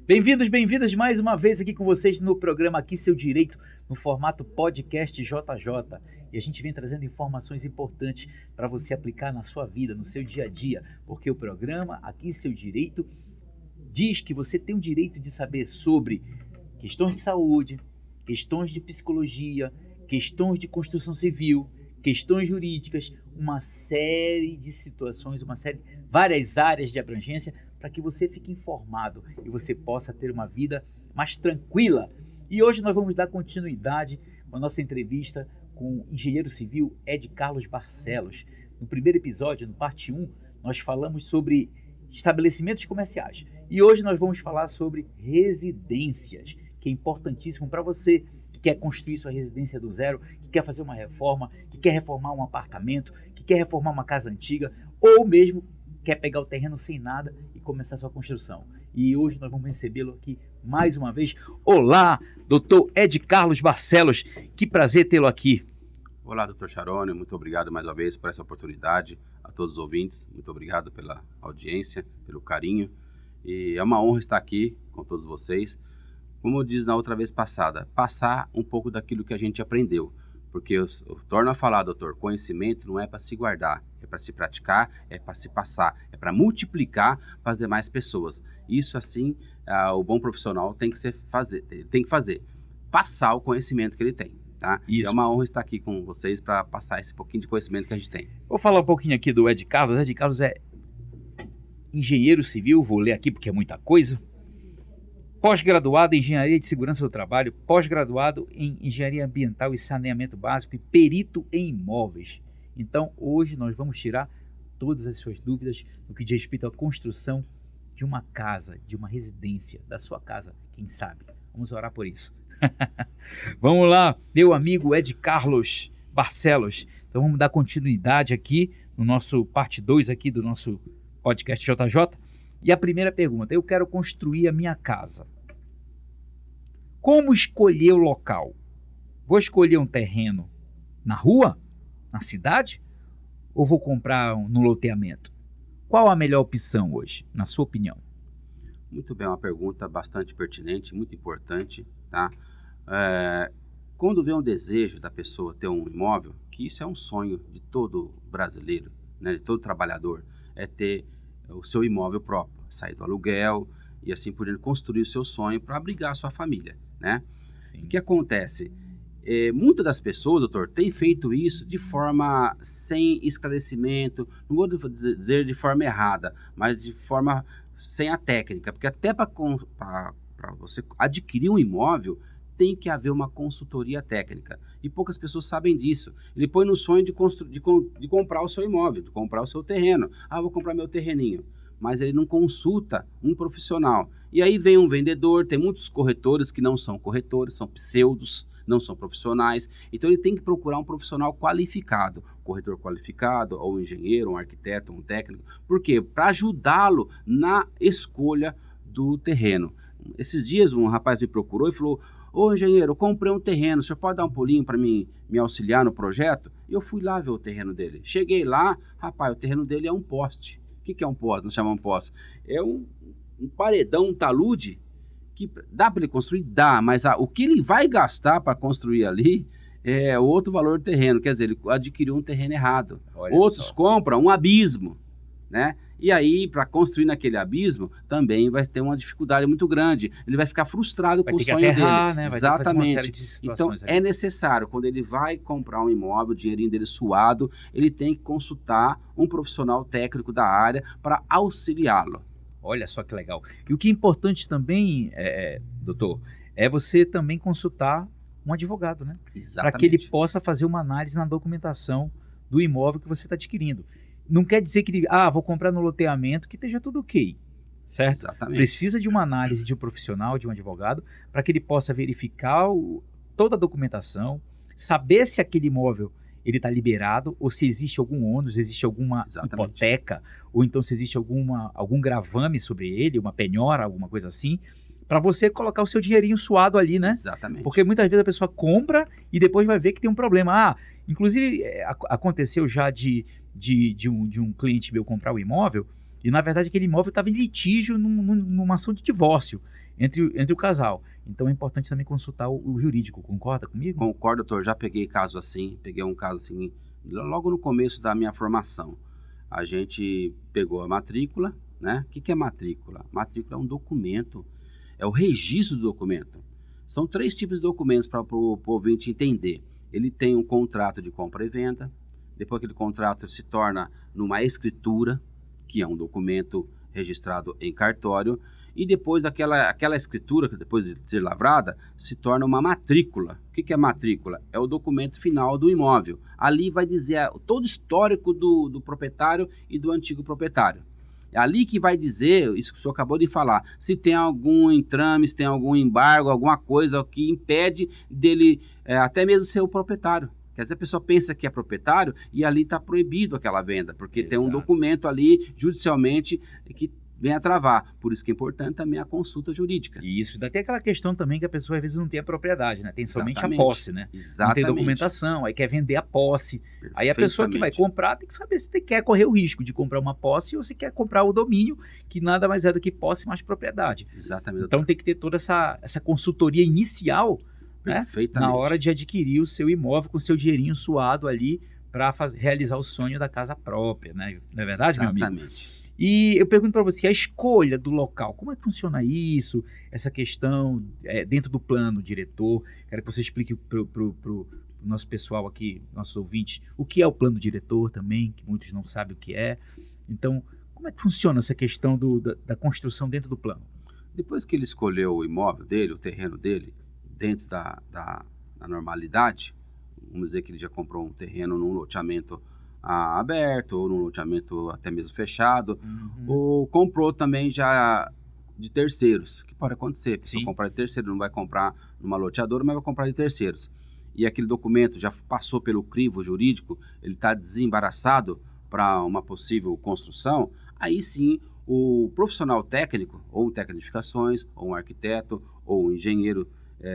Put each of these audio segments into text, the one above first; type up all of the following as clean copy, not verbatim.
Bem-vindos, bem-vindas mais uma vez aqui com vocês no programa Aqui Seu Direito, no formato podcast JJ. E a gente vem trazendo informações importantes para você aplicar na sua vida, no seu dia a dia, porque o programa Aqui Seu Direito diz que você tem o direito de saber sobre questões de saúde, questões de psicologia, questões de construção civil, questões jurídicas, uma série de situações, várias áreas de abrangência para que você fique informado e você possa ter uma vida mais tranquila. E hoje nós vamos dar continuidade com a nossa entrevista com o engenheiro civil Ed Carlos Barcelos. No primeiro episódio, no parte 1, nós falamos sobre estabelecimentos comerciais. E hoje nós vamos falar sobre residências, que é importantíssimo para você que quer construir sua residência do zero, que quer fazer uma reforma, que quer reformar um apartamento, que quer reformar uma casa antiga, ou mesmo quer pegar o terreno sem nada e começar sua construção. E hoje nós vamos recebê-lo aqui mais uma vez. Olá, doutor Ed Carlos Barcelos, que prazer tê-lo aqui. Olá, doutor Charone, muito obrigado mais uma vez por essa oportunidade. A todos os ouvintes, muito obrigado pela audiência, pelo carinho. E é uma honra estar aqui com todos vocês. Como eu disse na outra vez passada, passar um pouco daquilo que a gente aprendeu. Porque eu torno a falar, doutor, conhecimento não é para se guardar, é para se praticar, é para se passar, é para multiplicar para as demais pessoas. Isso assim, o bom profissional tem que fazer, passar o conhecimento que ele tem. Tá? Isso. É uma honra estar aqui com vocês para passar esse pouquinho de conhecimento que a gente tem. Vou falar um pouquinho aqui do Ed Carlos. Ed Carlos é engenheiro civil, vou ler aqui porque é muita coisa. Pós-graduado em Engenharia de Segurança do Trabalho, pós-graduado em Engenharia Ambiental e Saneamento Básico e perito em imóveis. Então, hoje nós vamos tirar todas as suas dúvidas no que diz respeito à construção de uma casa, de uma residência, da sua casa, quem sabe. Vamos orar por isso. Vamos lá, meu amigo Ed Carlos Barcelos. Então, vamos dar continuidade aqui no nosso parte 2 aqui do nosso podcast JJ. E a primeira pergunta, eu quero construir a minha casa. Como escolher o local? Vou escolher um terreno na rua? Na cidade? Ou vou comprar no loteamento? Qual a melhor opção hoje, na sua opinião? Muito bem, uma pergunta bastante pertinente, muito importante, tá? Quando vem um desejo da pessoa ter um imóvel, que isso é um sonho de todo brasileiro, né, de todo trabalhador, é ter o seu imóvel próprio, sair do aluguel e assim por diante, construir o seu sonho para abrigar a sua família, né? O que acontece? Muitas das pessoas, doutor, têm feito isso de forma sem esclarecimento, não vou dizer de forma errada, mas de forma sem a técnica, porque até para você adquirir um imóvel, tem que haver uma consultoria técnica. E poucas pessoas sabem disso. Ele põe no sonho de comprar o seu imóvel, de comprar o seu terreno. Vou comprar meu terreninho. Mas ele não consulta um profissional. E aí vem um vendedor, tem muitos corretores que não são corretores, são pseudos, não são profissionais. Então ele tem que procurar um profissional qualificado, corretor qualificado, ou um engenheiro, um arquiteto, um técnico. Por quê? Para ajudá-lo na escolha do terreno. Esses dias um rapaz me procurou e falou: ô engenheiro, eu comprei um terreno, o senhor pode dar um pulinho para me auxiliar no projeto? E eu fui lá ver o terreno dele. Cheguei lá, rapaz, o terreno dele é um poste. O que é um poste? Nós chamamos poste. É um paredão, um talude, que dá para ele construir? Dá, mas o que ele vai gastar para construir ali é outro valor do terreno. Quer dizer, ele adquiriu um terreno errado. Outros compram um abismo, né? E aí, para construir naquele abismo, também vai ter uma dificuldade muito grande. Ele vai ficar frustrado com o sonho dele. Né? Exatamente. Então, é necessário, quando ele vai comprar um imóvel, o dinheirinho dele suado, ele tem que consultar um profissional técnico da área para auxiliá-lo. Olha só que legal. E o que é importante também, doutor, é você também consultar um advogado, né? Exatamente. Para que ele possa fazer uma análise na documentação do imóvel que você está adquirindo. Não quer dizer que ele, vou comprar no loteamento, que esteja tudo ok, certo? Exatamente. Precisa de uma análise de um profissional, de um advogado, para que ele possa verificar toda a documentação, saber se aquele imóvel ele está liberado, ou se existe algum ônus, existe alguma hipoteca, ou então se existe algum gravame sobre ele, uma penhora, alguma coisa assim, para você colocar o seu dinheirinho suado ali, né? Exatamente. Porque muitas vezes a pessoa compra e depois vai ver que tem um problema. Inclusive, aconteceu já de um cliente meu comprar o imóvel, e na verdade aquele imóvel estava em litígio numa ação de divórcio. entre o casal. Então é importante também consultar o jurídico, concorda comigo? Concordo, doutor. Já peguei peguei um caso assim, logo no começo da minha formação. A gente pegou a matrícula, né? O que é matrícula? Matrícula é um documento, é o registro do documento. São 3 tipos de documentos para o ouvinte entender. Ele tem um contrato de compra e venda, depois aquele contrato se torna numa escritura, que é um documento registrado em cartório, e depois aquela escritura, que depois de ser lavrada, se torna uma matrícula. O que é matrícula? É o documento final do imóvel. Ali vai dizer todo o histórico do proprietário e do antigo proprietário. É ali que vai dizer, isso que o senhor acabou de falar, se tem algum entrame, se tem algum embargo, alguma coisa que impede dele até mesmo ser o proprietário. Quer dizer, a pessoa pensa que é proprietário e ali está proibido aquela venda, porque tem um documento ali, judicialmente, que vem a travar. Por isso que é importante também a consulta jurídica. E isso daqui é aquela questão também que a pessoa às vezes não tem a propriedade, né? Tem somente a posse, né? Exatamente. Não tem documentação, aí quer vender a posse. Aí a pessoa que vai comprar tem que saber se quer correr o risco de comprar uma posse ou se quer comprar o domínio, que nada mais é do que posse mais propriedade. Exatamente. Então tem que ter toda essa consultoria inicial, né? Na hora de adquirir o seu imóvel com o seu dinheirinho suado ali para realizar o sonho da casa própria, né? Não é verdade, meu amigo? Exatamente. E eu pergunto para você, a escolha do local, como é que funciona isso, essa questão dentro do plano diretor? Quero que você explique para o nosso pessoal aqui, nossos ouvintes, o que é o plano diretor também, que muitos não sabem o que é. Então, como é que funciona essa questão da construção dentro do plano? Depois que ele escolheu o imóvel dele, o terreno dele, dentro da normalidade, vamos dizer que ele já comprou um terreno num loteamento aberto, ou num loteamento até mesmo fechado, ou comprou também já de terceiros, que pode acontecer. Se comprar de terceiro, não vai comprar numa loteadora, mas vai comprar de terceiros. E aquele documento já passou pelo crivo jurídico, ele está desembaraçado para uma possível construção, aí sim o profissional técnico, ou um técnico de edificações, ou um arquiteto, ou um engenheiro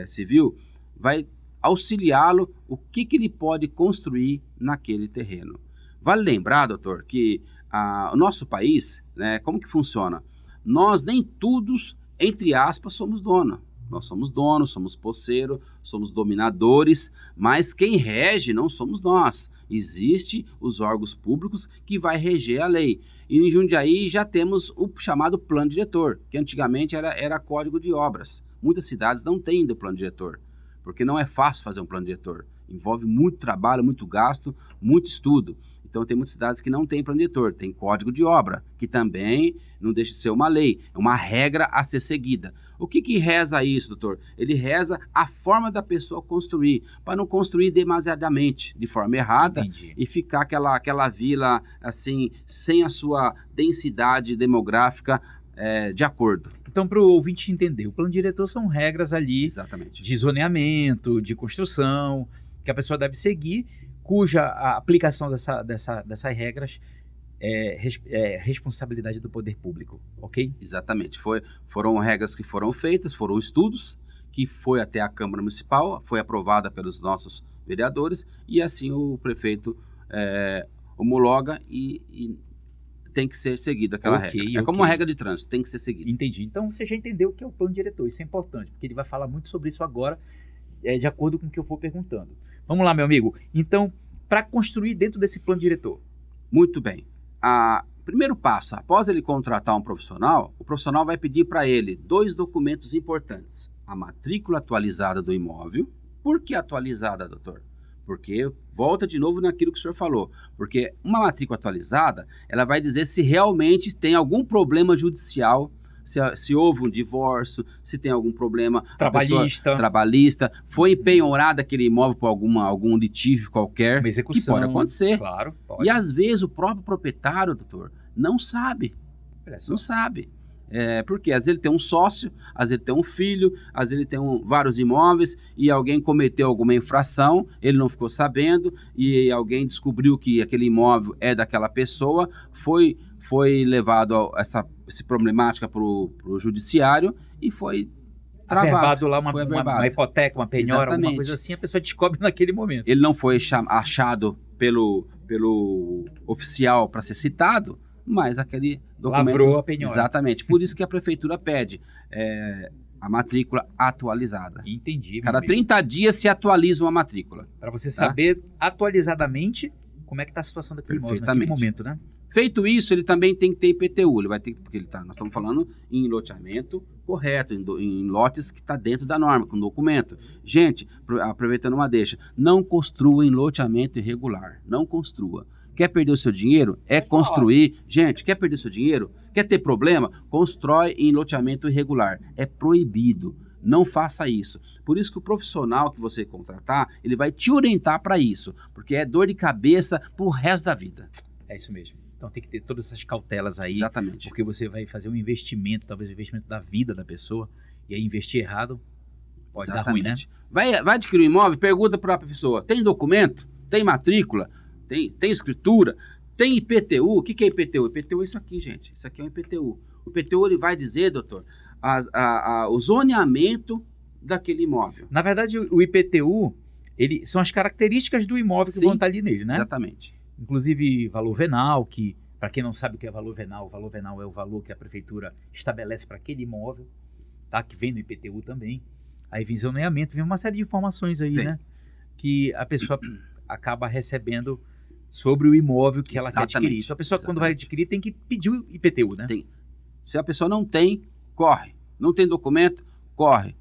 civil, vai auxiliá-lo o que ele pode construir naquele terreno. Vale lembrar, doutor, que o nosso país, né, como que funciona? Nós nem todos, entre aspas, somos dono. Nós somos donos, somos posseiro, somos dominadores, mas quem rege não somos nós. Existem os órgãos públicos que vai reger a lei. E em Jundiaí já temos o chamado plano diretor, que antigamente era código de obras. Muitas cidades não têm ainda o plano diretor, porque não é fácil fazer um plano diretor. Envolve muito trabalho, muito gasto, muito estudo. Então tem muitas cidades que não têm plano diretor, tem código de obra, que também não deixa de ser uma lei, é uma regra a ser seguida. O que reza isso, doutor? Ele reza a forma da pessoa construir, para não construir demasiadamente, de forma errada. Entendi. E ficar aquela vila assim, sem a sua densidade demográfica de acordo. Então, para o ouvinte entender, o plano diretor são regras ali. Exatamente. De zoneamento, de construção, que a pessoa deve seguir, cuja a aplicação dessas regras é responsabilidade do poder público, ok? Exatamente. Foram regras que foram feitas, foram estudos, que foi até a Câmara Municipal, foi aprovada pelos nossos vereadores, e assim o prefeito homologa e tem que ser seguida aquela regra. É como uma regra de trânsito, tem que ser seguida. Entendi. Então você já entendeu o que é o plano diretor, isso é importante, porque ele vai falar muito sobre isso agora, de acordo com o que eu for perguntando. Vamos lá, meu amigo. Então, para construir dentro desse plano diretor. Muito bem. Primeiro passo, após ele contratar um profissional, o profissional vai pedir para ele 2 documentos importantes. A matrícula atualizada do imóvel. Por que atualizada, doutor? Porque, volta de novo naquilo que o senhor falou, porque uma matrícula atualizada, ela vai dizer se realmente tem algum problema judicial, se houve um divórcio, se tem algum problema trabalhista, foi empenhorado aquele imóvel por algum litígio qualquer, uma execução, que pode acontecer. Claro, pode. E às vezes o próprio proprietário, doutor, não sabe. Não sabe. Porque às vezes ele tem um sócio, às vezes ele tem um filho, às vezes ele tem vários imóveis e alguém cometeu alguma infração, ele não ficou sabendo e alguém descobriu que aquele imóvel é daquela pessoa, foi levado essa problemática para o judiciário e foi travado. Lá uma hipoteca, uma penhora, Exatamente. Alguma coisa assim, a pessoa descobre naquele momento. Ele não foi achado pelo oficial para ser citado, mas aquele documento... Lavrou a penhora. Exatamente. Por isso que a prefeitura pede a matrícula atualizada. Entendi. Cada 30 dias se atualiza uma matrícula. Para você saber atualizadamente como é que está a situação daquele imóvel naquele momento, né? Feito isso, ele também tem que ter IPTU. Ele vai ter, porque nós estamos falando em loteamento correto, em lotes que está dentro da norma, com documento. Gente, aproveitando uma deixa, não construa em loteamento irregular. Não construa. Quer perder o seu dinheiro? É construir. Gente, quer perder o seu dinheiro? Quer ter problema? Constrói em loteamento irregular. É proibido. Não faça isso. Por isso que o profissional que você contratar, ele vai te orientar para isso. Porque é dor de cabeça pro resto da vida. É isso mesmo. Então tem que ter todas essas cautelas aí. Exatamente. Porque você vai fazer um investimento, talvez um investimento da vida da pessoa. E aí investir errado pode dar ruim, né? Vai adquirir um imóvel, pergunta para a pessoa, tem documento? Tem matrícula? Tem escritura? Tem IPTU? O que é IPTU? IPTU é isso aqui, gente. Isso aqui é um IPTU. O IPTU ele vai dizer, doutor, o zoneamento daquele imóvel. Na verdade, o IPTU, são as características do imóvel que vão estar ali nele, né? Exatamente. Inclusive valor venal, que para quem não sabe o que é valor venal é o valor que a prefeitura estabelece para aquele imóvel, tá? Que vem no IPTU também. Aí vem zoneamento, vem uma série de informações aí, né? Que a pessoa acaba recebendo sobre o imóvel que ela quer adquirir. Então a pessoa quando vai adquirir tem que pedir o IPTU, né? Se a pessoa não tem, corre. Não tem documento, corre.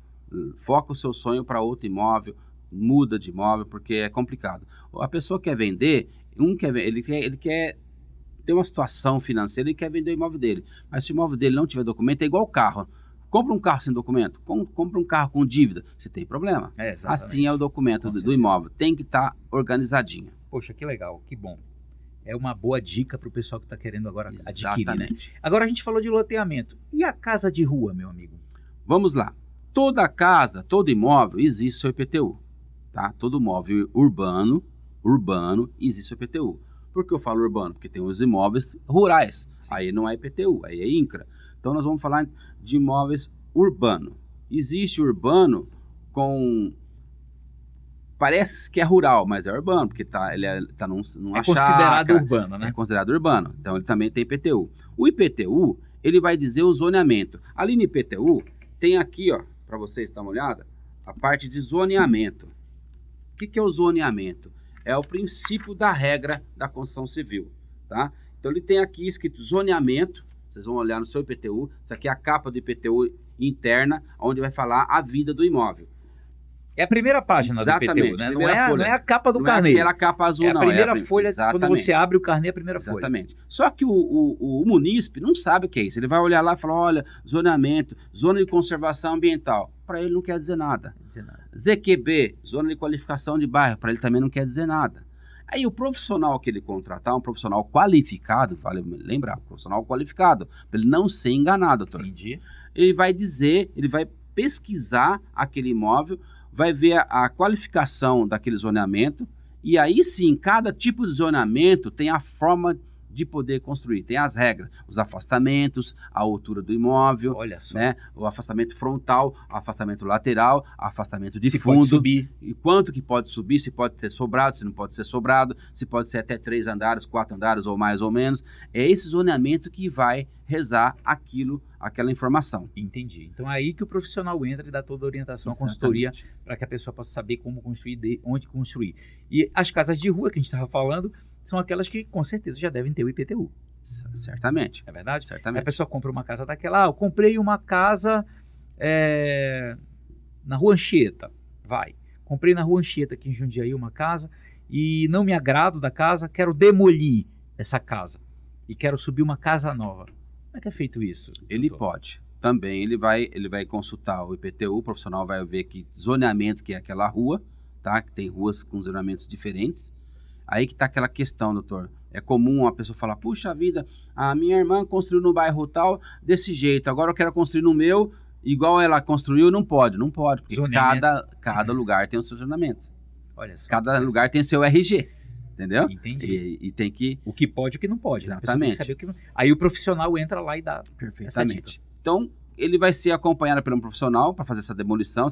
Foca o seu sonho para outro imóvel, muda de imóvel, porque é complicado. A pessoa quer vender, ele quer ter uma situação financeira, ele quer vender o imóvel dele. Mas se o imóvel dele não tiver documento, é igual o carro. Compra um carro sem documento, compra um carro com dívida, você tem problema. Assim é o documento do imóvel, tem que estar organizadinho. Poxa, que legal, que bom. É uma boa dica para o pessoal que está querendo agora adquirir, né? Agora a gente falou de loteamento. E a casa de rua, meu amigo? Vamos lá. Toda casa, todo imóvel, existe seu IPTU. Tá? Todo imóvel urbano, existe o IPTU. Por que eu falo urbano? Porque tem os imóveis rurais. Sim. Aí não é IPTU, aí é INCRA. Então nós vamos falar de imóveis urbano. Existe urbano com... Parece que é rural, mas é urbano, porque ele tá numa considerado chácara, urbano, né? É considerado urbano. Então ele também tem IPTU. O IPTU, ele vai dizer o zoneamento. Ali no IPTU, tem aqui, ó, para vocês dar uma olhada, a parte de zoneamento. O que é o zoneamento? É o princípio da regra da construção civil, tá? Então ele tem aqui escrito zoneamento, vocês vão olhar no seu IPTU, isso aqui é a capa do IPTU interna, onde vai falar a vida do imóvel. É a primeira página do IPTU, né? Não é a capa do carnê. Não é aquela capa azul, não. É a primeira folha, quando você abre o carnê, é a primeira folha. Exatamente. Só que o munícipe não sabe o que é isso. Ele vai olhar lá e falar, olha, zoneamento, zona de conservação ambiental. Para ele não quer dizer nada. ZQB, zona de qualificação de bairro, para ele também não quer dizer nada. Aí o profissional que ele contratar, um profissional qualificado, vale lembrar, profissional qualificado, para ele não ser enganado, doutor. Entendi. Ele vai dizer, ele vai pesquisar aquele imóvel, vai ver a qualificação daquele zoneamento, e aí sim, cada tipo de zoneamento tem a forma de poder construir, tem as regras, os afastamentos, a altura do imóvel, olha só, né? O afastamento frontal, afastamento lateral, afastamento de se fundo, pode subir. E quanto que pode subir, se pode ter sobrado, se não pode ser sobrado, se pode ser até 3 andares, 4 andares ou mais ou menos. É esse zoneamento que vai rezar aquela informação. Entendi. Então é aí que o profissional entra e dá toda a orientação, a consultoria, para que a pessoa possa saber como construir, onde construir. E as casas de rua que a gente estava falando são aquelas que com certeza já devem ter o IPTU. Certamente. É verdade? Certamente. A pessoa compra uma casa daquela, eu comprei uma casa na Rua Anchieta, comprei na Rua Anchieta aqui em Jundiaí uma casa e não me agrado da casa, quero demolir essa casa e quero subir uma casa nova. Como é que é feito isso? Ele pode. Também ele vai consultar o IPTU, o profissional vai ver que zoneamento que é aquela rua, tá? Que tem ruas com zonamentos diferentes. Aí que está aquela questão, doutor. É comum a pessoa falar, puxa vida, a minha irmã construiu no bairro tal desse jeito, agora eu quero construir no meu, igual ela construiu, não pode, porque cada lugar tem o seu zonamento. Olha só. Cada lugar tem seu RG, entendeu? Entendi. E tem que... O que pode e o que não pode. Exatamente. Né? Aí o profissional entra lá e dá. Perfeitamente. Então, ele vai ser acompanhado por um profissional para fazer essa demolição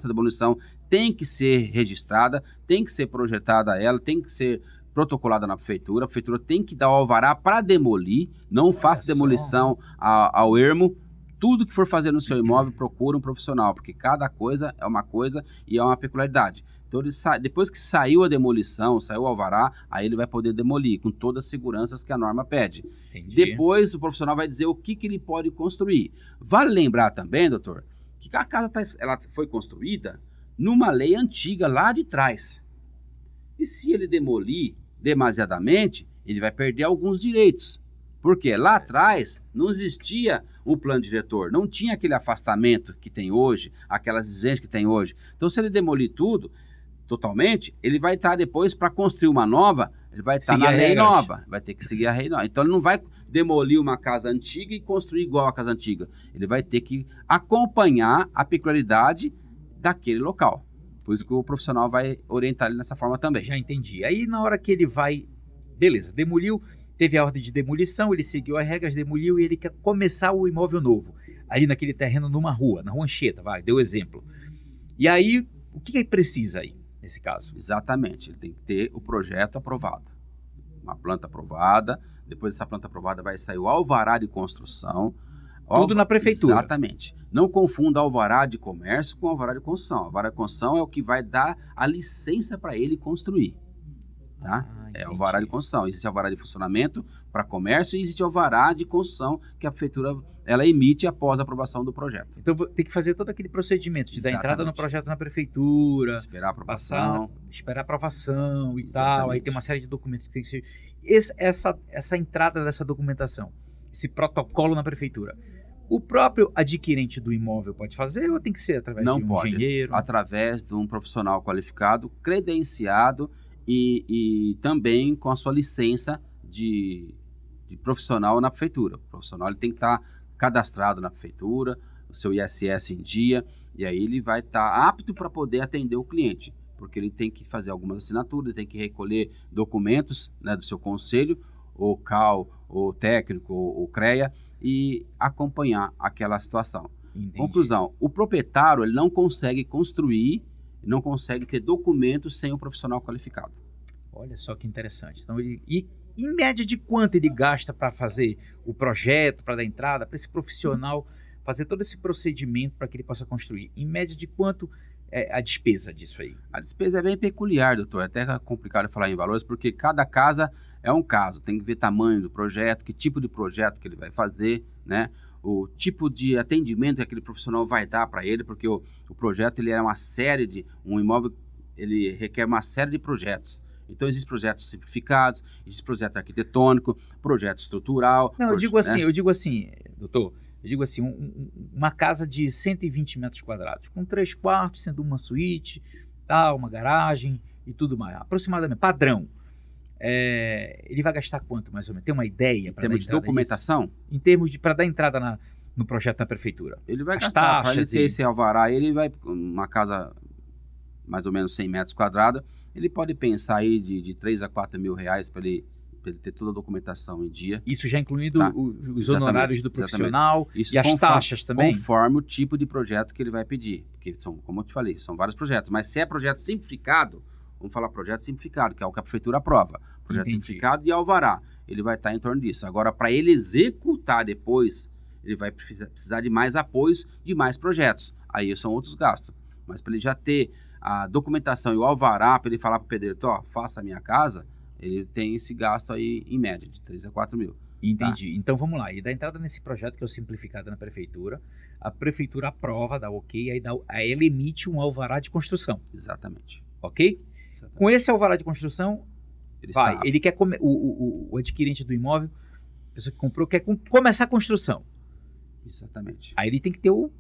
tem que ser registrada, tem que ser projetada ela, tem que ser protocolada na prefeitura, a prefeitura tem que dar o alvará para demolir, não faça demolição ao ermo, tudo que for fazer no seu imóvel, procura um profissional, porque cada coisa é uma coisa e é uma peculiaridade. Então, depois que saiu a demolição, saiu o alvará, aí ele vai poder demolir, com todas as seguranças que a norma pede. Entendi. Depois, o profissional vai dizer o que ele pode construir. Vale lembrar também, doutor, que a casa ela foi construída numa lei antiga lá de trás. E se ele demolir demasiadamente, ele vai perder alguns direitos. Porque lá atrás não existia um plano diretor, não tinha aquele afastamento que tem hoje, aquelas exigências que tem hoje. Então, se ele demolir tudo totalmente, ele vai estar depois para construir uma nova, ele vai estar na lei nova, vai ter que seguir a lei nova. Então, ele não vai demolir uma casa antiga e construir igual a casa antiga. Ele vai ter que acompanhar a peculiaridade daquele local. Por isso que o profissional vai orientar ele nessa forma também. Já entendi. Aí na hora que ele vai, beleza, demoliu, teve a ordem de demolição, ele seguiu as regras, demoliu e ele quer começar o imóvel novo. Ali naquele terreno numa rua, na Rua Anchieta, deu exemplo. E aí, o que ele precisa aí, nesse caso? Exatamente, ele tem que ter o projeto aprovado. Uma planta aprovada, depois dessa planta aprovada vai sair o alvará de construção. Tudo na prefeitura. Exatamente. Não confunda alvará de comércio com alvará de construção. Alvará de construção é o que vai dar a licença para ele construir. Tá? É o alvará de construção. Existe alvará de funcionamento para comércio e existe alvará de construção que a prefeitura ela emite após a aprovação do projeto. Então tem que fazer todo aquele procedimento de dar entrada no projeto na prefeitura, esperar a aprovação, esperar a aprovação e tal. Aí tem uma série de documentos que tem que ser. Essa entrada dessa documentação, esse protocolo na prefeitura, o próprio adquirente do imóvel pode fazer ou tem que ser através de um engenheiro? Através de um profissional qualificado, credenciado e também com a sua licença de profissional na prefeitura. O profissional ele tem que estar cadastrado na prefeitura, o seu ISS em dia, e aí ele vai estar apto para poder atender o cliente, porque ele tem que fazer algumas assinaturas, tem que recolher documentos, né, do seu conselho, ou CAL, ou técnico, ou CREA, e acompanhar aquela situação. Entendi. Conclusão, o proprietário ele não consegue construir, não consegue ter documentos sem um profissional qualificado. Olha só que interessante. Então, e em média de quanto ele gasta para fazer o projeto, para dar entrada, para esse profissional fazer todo esse procedimento para que ele possa construir? Em média de quanto é a despesa disso aí? A despesa é bem peculiar, doutor. É até complicado falar em valores, porque cada casa é um caso. Tem que ver tamanho do projeto, que tipo de projeto que ele vai fazer, né? O tipo de atendimento que aquele profissional vai dar para ele, porque o projeto ele é uma série de... Um imóvel ele requer uma série de projetos. Então, existem projetos simplificados, existe projeto arquitetônico, projeto estrutural... Não, eu digo assim, doutor, uma casa de 120 metros quadrados, com 3 quartos, sendo uma suíte, tal, uma garagem e tudo mais. Aproximadamente, padrão. Ele vai gastar quanto, mais ou menos? Tem uma ideia? Em termos de documentação? Nisso? Em termos de... para dar entrada no projeto da prefeitura. Ele vai gastar, para ele ter esse alvará, ele vai... Uma casa mais ou menos 100 metros quadrados, ele pode pensar aí de 3 a 4 mil reais para ele ter toda a documentação em dia. Isso já incluindo os honorários do profissional e as taxas também? Conforme o tipo de projeto que ele vai pedir. Porque, como eu te falei, são vários projetos. Mas se é projeto simplificado, vamos falar projeto simplificado, que é o que a prefeitura aprova. Projeto simplificado e alvará. Ele vai estar em torno disso. Agora, para ele executar depois, ele vai precisar de mais apoios, de mais projetos. Aí são outros gastos. Mas para ele já ter a documentação e o alvará, para ele falar para o pedreiro, faça a minha casa, ele tem esse gasto aí em média, de 3 a 4 mil. Entendi. Tá? Então vamos lá. E da entrada nesse projeto que é o simplificado na prefeitura, a prefeitura aprova, dá ok, aí ela emite um alvará de construção. Exatamente. Ok? Exatamente. Com esse alvará de construção, ele quer o adquirente do imóvel, a pessoa que comprou, quer começar a construção. Exatamente. Aí ele tem que ter o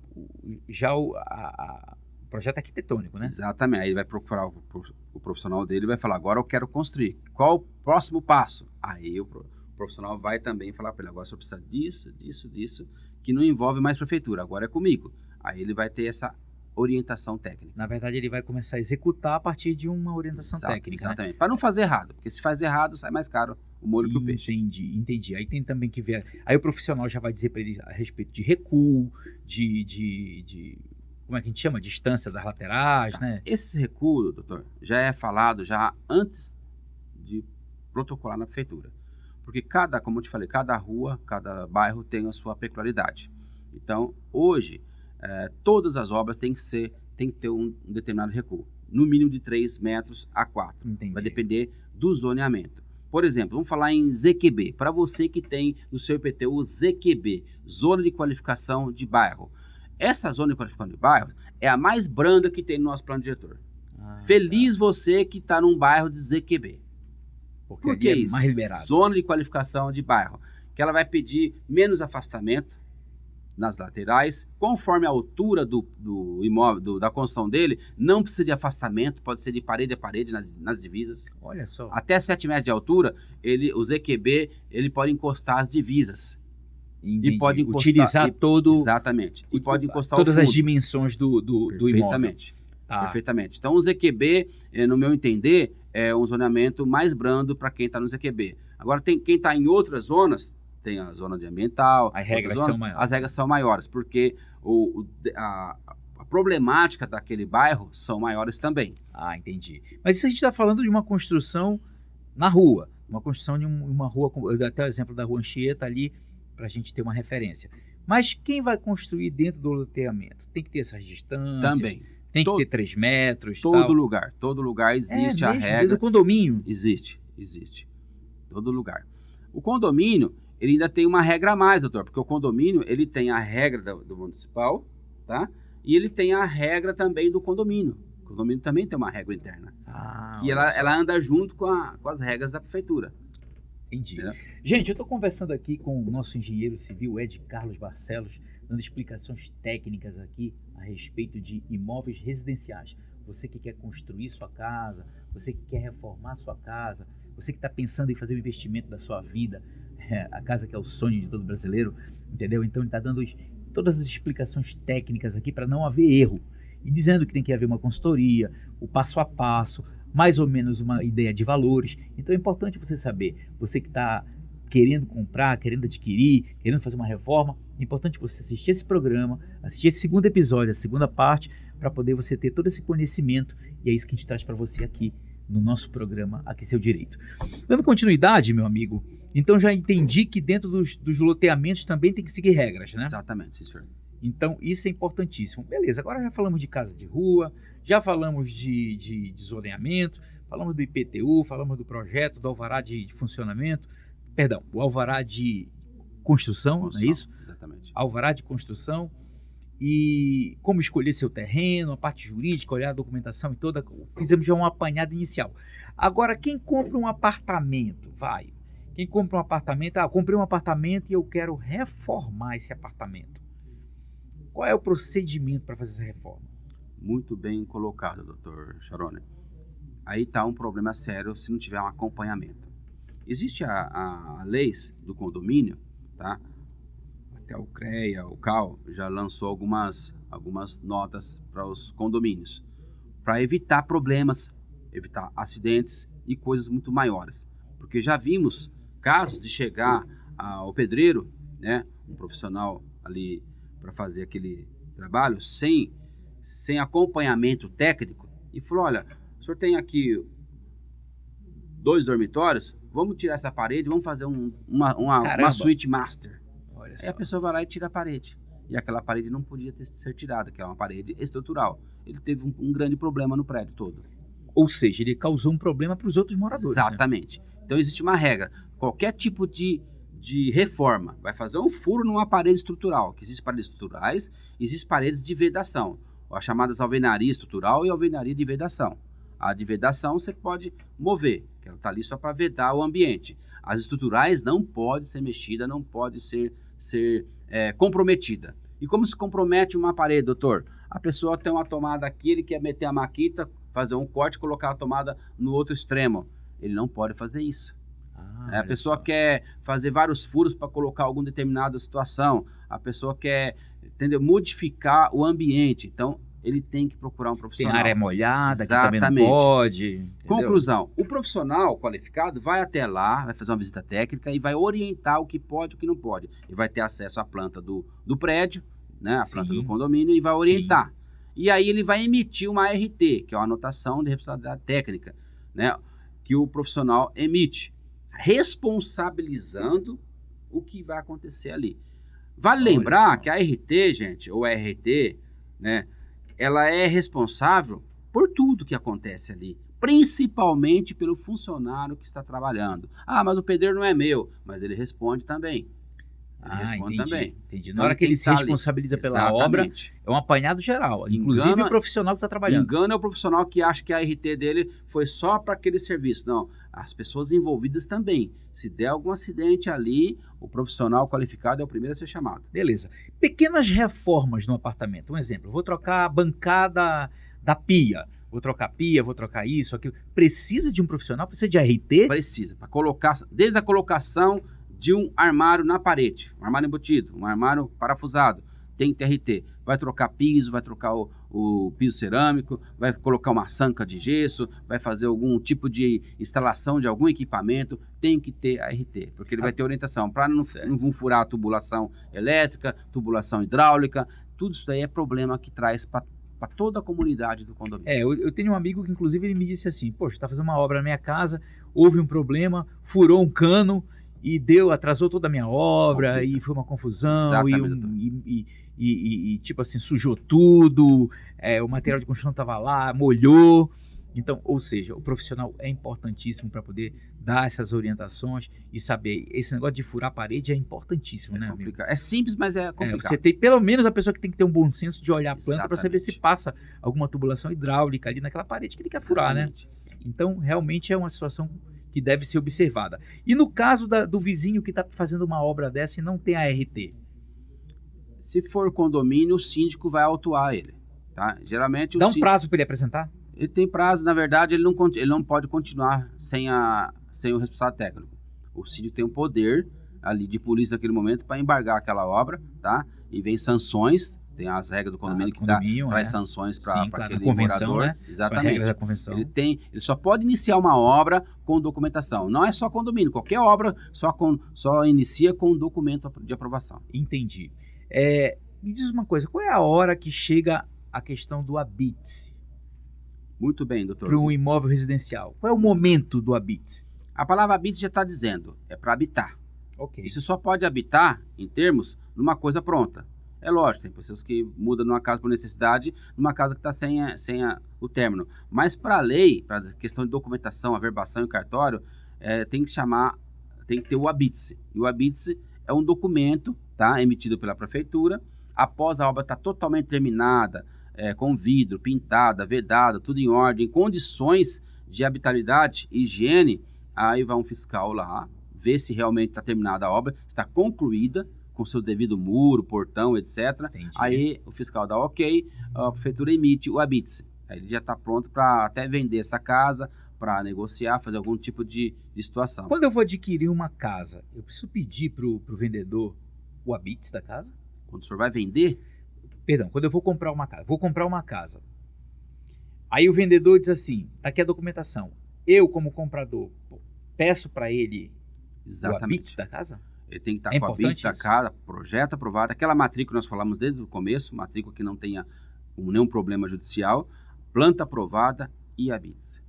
projeto arquitetônico, né? Exatamente. Aí ele vai procurar o profissional dele e vai falar, agora eu quero construir. Qual o próximo passo? Aí o profissional vai também falar para ele, agora você precisa disso, que não envolve mais prefeitura, agora é comigo. Aí ele vai ter essa orientação técnica. Na verdade, ele vai começar a executar a partir de uma orientação técnica. Exatamente. Né? Para não fazer errado, porque se faz errado, sai mais caro o molho que o peixe. Entendi. Aí tem também que ver... Aí o profissional já vai dizer para ele a respeito de recuo, como é que a gente chama? Distância das laterais, né? Esses recuos, doutor, já é falado já antes de protocolar na prefeitura. Porque como eu te falei, cada rua, cada bairro tem a sua peculiaridade. Então, hoje, todas as obras têm que ter um determinado recuo, no mínimo de 3 metros a 4. Entendi. Vai depender do zoneamento. Por exemplo, vamos falar em ZQB. Para você que tem no seu IPTU ZQB, Zona de Qualificação de Bairro. Essa Zona de Qualificação de Bairro é a mais branda que tem no nosso plano diretor. Feliz você que está num bairro de ZQB. Porque Por que é isso? mais liberado. Zona de Qualificação de Bairro. Que ela vai pedir menos afastamento nas laterais, conforme a altura do imóvel, da construção dele, não precisa de afastamento, pode ser de parede a parede nas divisas. Olha só. Até 7 metros de altura, o ZQB ele pode encostar as divisas. Entendi. E pode encostar, utilizar todo... Exatamente. E pode encostar todas o fundo. as dimensões do imóvel. Perfeitamente. Tá. Perfeitamente. Então, o ZQB, no meu entender, é um zoneamento mais brando para quem está no ZQB. Agora, quem está em outras zonas, tem a zona de ambiental, As regras zonas, são maiores. as regras são maiores, porque a problemática daquele bairro são maiores também. Ah, entendi. Mas isso a gente está falando de uma construção na rua, uma construção de uma rua, eu dei até o exemplo da Rua Anchieta ali, para a gente ter uma referência. Mas quem vai construir dentro do loteamento? Tem que ter essas distâncias? Também. Tem que ter 3 metros? Todo tal. lugar existe a mesmo? regra. Dentro do condomínio? Existe. Todo lugar. O condomínio, ele ainda tem uma regra a mais, doutor, porque o condomínio, ele tem a regra do municipal, tá? E ele tem a regra também do condomínio. O condomínio também tem uma regra interna. Que ela anda junto com as regras da prefeitura. Entendi. Entendeu? Gente, eu estou conversando aqui com o nosso engenheiro civil, Ed Carlos Barcelos, dando explicações técnicas aqui a respeito de imóveis residenciais. Você que quer construir sua casa, você que quer reformar sua casa, você que está pensando em fazer o investimento da sua vida, a casa que é o sonho de todo brasileiro, entendeu? Então ele está dando todas as explicações técnicas aqui para não haver erro. E dizendo que tem que haver uma consultoria, o passo a passo, mais ou menos uma ideia de valores. Então é importante você saber, você que está querendo comprar, querendo adquirir, querendo fazer uma reforma, é importante você assistir esse programa, assistir esse segundo episódio, a segunda parte, para poder você ter todo esse conhecimento, e é isso que a gente traz para você aqui no nosso programa Aqui Seu Direito. Dando continuidade, meu amigo, então já entendi que dentro dos loteamentos também tem que seguir regras, né? Exatamente, sim, senhor. Então, isso é importantíssimo. Beleza, agora já falamos de casa de rua, já falamos de zoneamento, falamos do IPTU, falamos do projeto, do alvará de funcionamento, perdão, o alvará de construção, não é isso? Exatamente. Alvará de construção e como escolher seu terreno, a parte jurídica, olhar a documentação e toda, fizemos já um apanhado inicial. Agora, quem compra um apartamento, quem compra um apartamento, comprei um apartamento e eu quero reformar esse apartamento. Qual é o procedimento para fazer essa reforma? Muito bem colocado, doutor Charone. Aí está um problema sério se não tiver um acompanhamento. Existe a lei do condomínio, tá? Até o CREA, o CAL, já lançou algumas notas para os condomínios, para evitar problemas, evitar acidentes e coisas muito maiores. Porque já vimos casos de chegar ao pedreiro, né, um profissional ali para fazer aquele trabalho sem acompanhamento técnico e falou, olha, o senhor tem aqui 2 dormitórios, vamos tirar essa parede, vamos fazer uma suíte master. Olha só. Aí a pessoa vai lá e tira a parede. E aquela parede não podia ser tirada, que é uma parede estrutural. Ele teve um grande problema no prédio todo. Ou seja, ele causou um problema para os outros moradores. Exatamente. Né? Então existe uma regra. Qualquer tipo de reforma vai fazer um furo numa parede estrutural. Que existem paredes estruturais, existem paredes de vedação. As chamadas alvenaria estrutural e alvenaria de vedação. A de vedação você pode mover, que ela está ali só para vedar o ambiente. As estruturais não pode ser mexida, não pode ser comprometida. E como se compromete uma parede, doutor? A pessoa tem uma tomada aqui, ele quer meter a maquita, fazer um corte e colocar a tomada no outro extremo. Ele não pode fazer isso. A pessoa quer fazer vários furos para colocar alguma determinada situação. A pessoa quer, modificar o ambiente. Então, ele tem que procurar um profissional. Tem área molhada, exatamente, que também não pode. Entendeu? Conclusão, o profissional qualificado vai até lá, vai fazer uma visita técnica e vai orientar o que pode e o que não pode. E vai ter acesso à planta do prédio, né, a planta do condomínio, e vai orientar. Sim. E aí ele vai emitir uma ART, que é uma anotação de responsabilidade técnica, né, que o profissional emite, responsabilizando o que vai acontecer ali. Vale Olha lembrar só. que a RT, gente, ou a RT, né, ela é responsável por tudo que acontece ali, principalmente pelo funcionário que está trabalhando. Ah, mas o pedreiro não é meu, mas ele responde também. Ele responde também. Entendi. Na Então, hora que tem ele que se estar ali. responsabiliza pela obra, Exatamente. é um apanhado geral, inclusive Engana- o profissional que está trabalhando. Engana é o profissional que acha que a RT dele foi só para aquele serviço. Não, as pessoas envolvidas também. Se der algum acidente ali, o profissional qualificado é o primeiro a ser chamado. Beleza. Pequenas reformas no apartamento. Um exemplo, vou trocar a bancada da pia, vou trocar pia, vou trocar isso, aquilo. Precisa de um profissional? Precisa de RT? Precisa, para colocar, desde a colocação de um armário na parede, um armário embutido, um armário parafusado, tem TRT. Vai trocar piso, vai trocar o piso cerâmico, vai colocar uma sanca de gesso, vai fazer algum tipo de instalação de algum equipamento, tem que ter a RT, porque ele vai ter orientação para não furar a tubulação elétrica, tubulação hidráulica, tudo isso daí é problema que traz para toda a comunidade do condomínio. Eu tenho um amigo que inclusive ele me disse assim, poxa, está fazendo uma obra na minha casa, houve um problema, furou um cano e atrasou toda a minha obra e foi uma confusão e tipo assim, sujou tudo, o material de construção estava lá, molhou. Então, ou seja, o profissional é importantíssimo para poder dar essas orientações e saber. Esse negócio de furar a parede é importantíssimo, né, amigo? É simples, mas é complicado. Você tem, pelo menos a pessoa que tem que ter um bom senso de olhar a planta para saber se Exatamente. passa alguma tubulação hidráulica ali naquela parede que ele quer furar, né? Exatamente. Então, realmente é uma situação que deve ser observada. E no caso do vizinho que está fazendo uma obra dessa e não tem a RT? Se for condomínio, o síndico vai autuar ele, tá? Geralmente o Dá um síndico, prazo para ele apresentar? ele tem prazo, na verdade, ele não pode continuar sem o responsável técnico. O síndico tem o poder ali de polícia naquele momento para embargar aquela obra, tá? E vem sanções, tem as regras do condomínio que traz sanções para aquele morador. Né? Exatamente. Da convenção. Ele só pode iniciar uma obra com documentação. Não é só condomínio, qualquer obra só inicia com documento de aprovação. Entendi. Me diz uma coisa, qual é a hora que chega a questão do habite? Muito bem, doutor. Para um imóvel residencial. Qual é o momento do habite? A palavra habite já está dizendo, é para habitar. Ok. E você só pode habitar, em termos, numa coisa pronta. É lógico, tem pessoas que mudam numa casa por necessidade, numa casa que está sem o término. Mas para a lei, para questão de documentação, averbação e cartório, tem que ter o habite. E o habite é um documento, tá, emitido pela prefeitura, após a obra estar totalmente terminada, com vidro, pintada, vedada, tudo em ordem, condições de habitabilidade e higiene, aí vai um fiscal lá, ver se realmente está terminada a obra, está concluída, com seu devido muro, portão, etc. Entendi. Aí o fiscal dá ok, a prefeitura emite o habite. Aí ele já está pronto para até vender essa casa, para negociar, fazer algum tipo de situação. Quando eu vou adquirir uma casa, eu preciso pedir para o vendedor o habite da casa? Quando o senhor vai vender, Perdão, quando eu vou comprar uma casa. Vou comprar uma casa. Aí o vendedor diz assim, tá aqui a documentação. Eu, como comprador, peço para ele o habite da casa? Ele tem que estar com a habite da casa, projeto aprovado, aquela matrícula que nós falamos desde o começo, matrícula que não tenha nenhum problema judicial, planta aprovada e habite.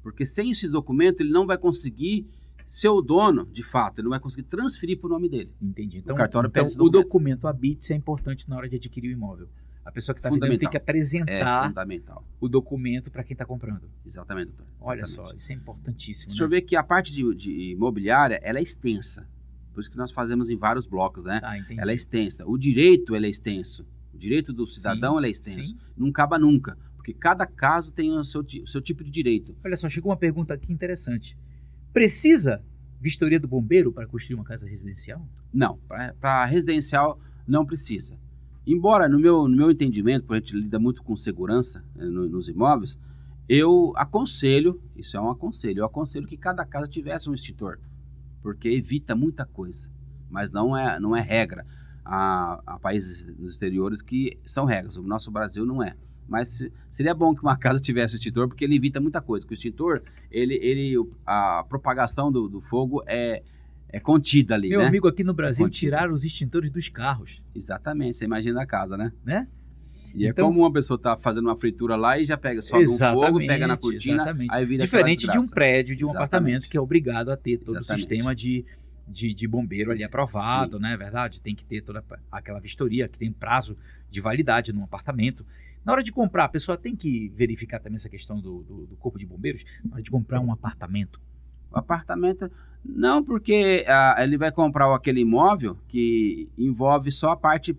Porque sem esses documentos ele não vai conseguir ser o dono, de fato, ele não vai conseguir transferir para o nome dele. Entendi. Então, o cartório pede esse o documento habite é importante na hora de adquirir o imóvel. A pessoa que está vendendo tem que apresentar o documento para quem está comprando. Exatamente, doutor. Olha só, isso é importantíssimo. O senhor vê que a parte de imobiliária, ela é extensa. Por isso que nós fazemos em vários blocos, né? Entendi. Ela é extensa. O direito, ele é extenso. O direito do cidadão, ele é extenso. Sim. Não acaba nunca. Porque cada caso tem o seu tipo de direito. Olha só, chegou uma pergunta aqui interessante. Precisa vistoria do bombeiro para construir uma casa residencial? Não. Para residencial, não precisa. Embora, no meu entendimento, porque a gente lida muito com segurança nos imóveis, eu aconselho, isso é um aconselho, eu aconselho que cada casa tivesse um extintor, porque evita muita coisa, mas não é regra. Há países nos exteriores que são regras, o nosso Brasil não é. Mas seria bom que uma casa tivesse um extintor, porque ele evita muita coisa. Porque o extintor, a propagação do fogo é contida ali, Meu amigo, aqui no Brasil tiraram os extintores dos carros. Exatamente, você imagina a casa, né? E então, é como uma pessoa tá fazendo uma fritura lá e já sobe um fogo, pega na cortina, aí vira diferente de um prédio, de um apartamento que é obrigado a ter todo o sistema de de bombeiro ali aprovado, né? É verdade? Tem que ter toda aquela vistoria, que tem prazo de validade num apartamento. Na hora de comprar, a pessoa tem que verificar também essa questão do corpo de bombeiros, na hora de comprar um apartamento. O apartamento, não, porque ele vai comprar aquele imóvel que envolve só a parte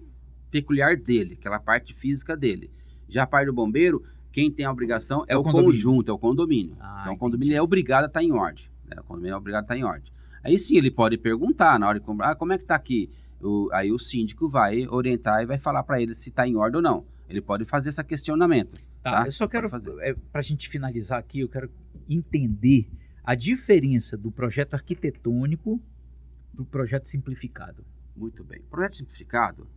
peculiar dele, aquela parte física dele. Já a parte do bombeiro, quem tem a obrigação é o conjunto, é o condomínio. Então o condomínio é obrigado a estar em ordem. Né? O condomínio é obrigado a estar em ordem. Aí sim, ele pode perguntar na hora de comprar, como é que está aqui? Aí o síndico vai orientar e vai falar para ele se está em ordem ou não. Ele pode fazer esse questionamento. Tá? Eu só quero, para a gente finalizar aqui, eu quero entender a diferença do projeto arquitetônico para o projeto simplificado. Muito bem. O projeto simplificado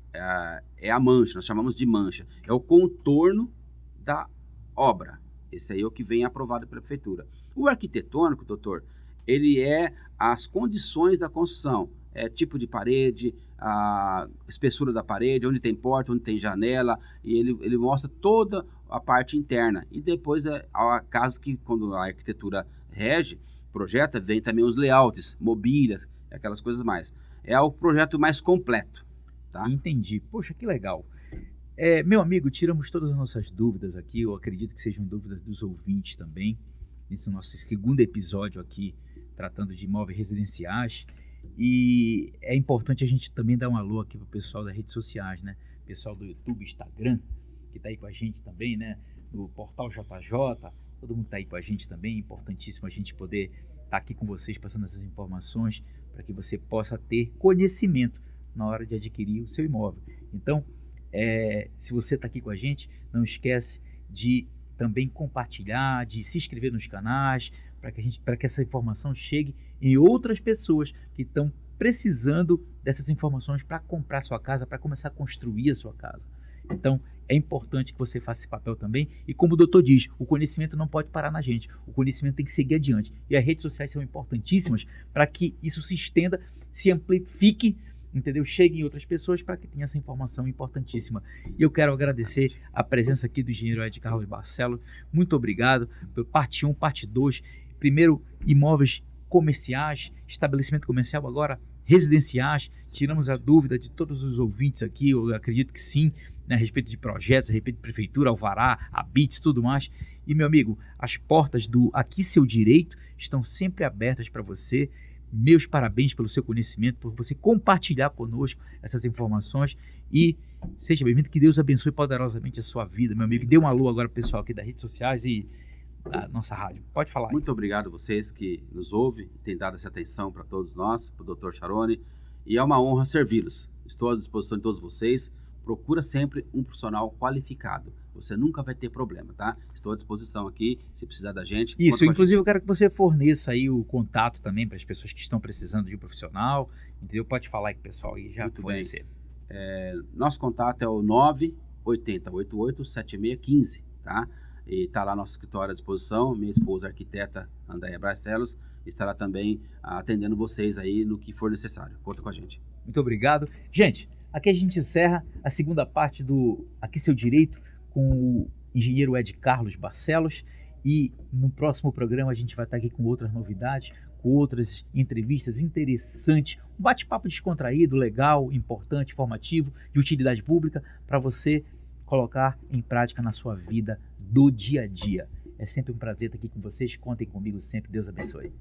é a mancha, nós chamamos de mancha. É o contorno da obra. Esse aí é o que vem aprovado pela prefeitura. O arquitetônico, doutor, ele é as condições da construção. É tipo de parede, a espessura da parede, onde tem porta, onde tem janela, e ele mostra toda a parte interna. E depois, caso que quando a arquitetura rege, projeta, vem também os layouts, mobílias, aquelas coisas mais. É o projeto mais completo. Tá? Entendi. Poxa, que legal. Meu amigo, tiramos todas as nossas dúvidas aqui, eu acredito que sejam dúvidas dos ouvintes também, nesse nosso segundo episódio aqui, tratando de imóveis residenciais. E é importante a gente também dar um alô aqui pro pessoal das redes sociais, né? Pessoal do YouTube, Instagram, que tá aí com a gente também, né? Do portal JJ, todo mundo tá aí com a gente também. Importantíssimo a gente poder estar aqui com vocês, passando essas informações para que você possa ter conhecimento na hora de adquirir o seu imóvel. Então, se você está aqui com a gente, não esquece de também compartilhar, de se inscrever nos canais, para que essa informação chegue em outras pessoas que estão precisando dessas informações para comprar sua casa, para começar a construir a sua casa. Então, é importante que você faça esse papel também. E como o doutor diz, o conhecimento não pode parar na gente. O conhecimento tem que seguir adiante. E as redes sociais são importantíssimas para que isso se estenda, se amplifique, entendeu? Chegue em outras pessoas para que tenha essa informação importantíssima. E eu quero agradecer a presença aqui do engenheiro Ed Carlos Barcelos. Muito obrigado pelo parte 1, parte 2. Primeiro, imóveis comerciais, estabelecimento comercial, agora residenciais. Tiramos a dúvida de todos os ouvintes aqui, eu acredito que sim, né, a respeito de projetos, a respeito de prefeitura, alvará, habites, tudo mais. E, meu amigo, as portas do Aqui Seu Direito estão sempre abertas para você. Meus parabéns pelo seu conhecimento, por você compartilhar conosco essas informações e seja bem-vindo, que Deus abençoe poderosamente a sua vida, meu amigo. Dê um alô agora pro pessoal aqui das redes sociais e da nossa rádio. Pode falar. Muito obrigado a vocês que nos ouvem e têm dado essa atenção para todos nós, para o Dr. Charone, e é uma honra servi-los. Estou à disposição de todos vocês. Procura sempre um profissional qualificado. Você nunca vai ter problema, tá? Estou à disposição aqui, se precisar da gente. Isso, inclusive eu quero que você forneça aí o contato também para as pessoas que estão precisando de um profissional, entendeu? Pode falar aí com o pessoal e já fornecer. Nosso contato é o 980887615, tá? E está lá nosso escritório à disposição. Minha esposa, a arquiteta Andréia Barcelos, estará também atendendo vocês aí no que for necessário. Conta com a gente. Muito obrigado. Gente, aqui a gente encerra a segunda parte do Aqui Seu Direito com o engenheiro Ed Carlos Barcelos, e no próximo programa a gente vai estar aqui com outras novidades, com outras entrevistas interessantes, um bate-papo descontraído, legal, importante, informativo, de utilidade pública, para você colocar em prática na sua vida do dia a dia. É sempre um prazer estar aqui com vocês, contem comigo sempre, Deus abençoe.